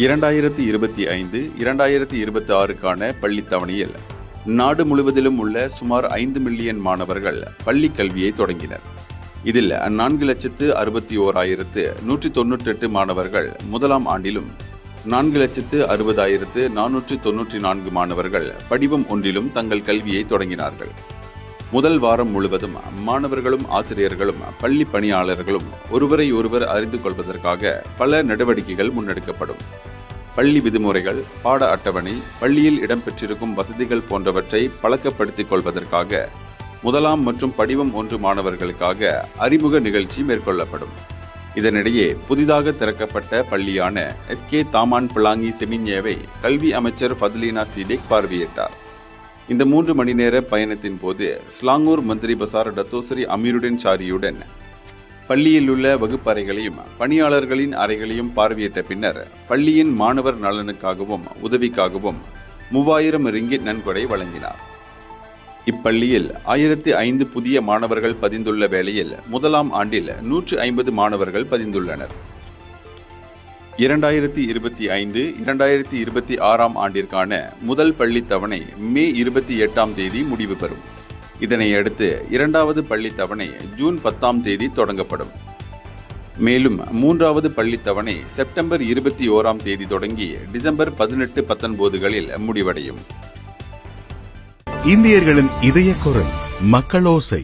2025 2026க்கான பள்ளித் தவணையில் நாடு முழுவதிலும் உள்ள சுமார் 5 மில்லியன் மாணவர்கள் பள்ளிக் கல்வியை தொடங்கினர். இதில் 4,61,198 மாணவர்கள் முதலாம் ஆண்டிலும் 4,60,494 மாணவர்கள் படிவம் ஒன்றிலும் தங்கள் கல்வியை தொடங்கினார்கள். முதல் வாரம் முழுவதும் மாணவர்களும் ஆசிரியர்களும் பள்ளி பணியாளர்களும் ஒருவரை ஒருவர் அறிந்து கொள்வதற்காக பல நடவடிக்கைகள் முன்னெடுக்கப்படும். பள்ளி விதிமுறைகள், பாட அட்டவணை, பள்ளியில் இடம்பெற்றிருக்கும் வசதிகள் போன்றவற்றை பழக்கப்படுத்திக் கொள்வதற்காக முதலாம் மற்றும் படிவம் 1 மாணவர்களுக்காக அறிமுக நிகழ்ச்சி மேற்கொள்ளப்படும். இதனிடையே புதிதாக திறக்கப்பட்ட பள்ளியான SK தாமான் பிளாங்கி செமின்யேவை கல்வி அமைச்சர் ஃபத்லீனா சீடேக் பார்வையிட்டார். இந்த 3 மணி நேர பயணத்தின் போது ஸ்லாங்கூர் மந்திரி பசார் டத்தோசரி அமீருடன் சாரியுடன் பள்ளியில் உள்ள வகுப்பறைகளையும் பணியாளர்களின் அறைகளையும் பார்வையிட்ட பின்னர் பள்ளியின் மாணவர் நலனுக்காகவும் உதவிக்காகவும் 3000 ரிங்கிட் நன்கொடை வழங்கினார். இப்பள்ளியில் 1005 புதிய மாணவர்கள் பதிந்துள்ள வேளையில் முதலாம் ஆண்டில் 150 மாணவர்கள் பதிந்துள்ளனர். 2025-2026 ஆண்டிற்கான முதல் பள்ளித் தவணை மே 28 முடிவு பெறும். இதனை அடுத்து இரண்டாவது பள்ளித் தவணை ஜூன் 10 தொடங்கப்படும். மேலும் மூன்றாவது பள்ளித் தவணை செப்டம்பர் 21 தொடங்கி டிசம்பர் 18-19 முடிவடையும். இந்தியர்களின் இதய குரல் மக்களோசை.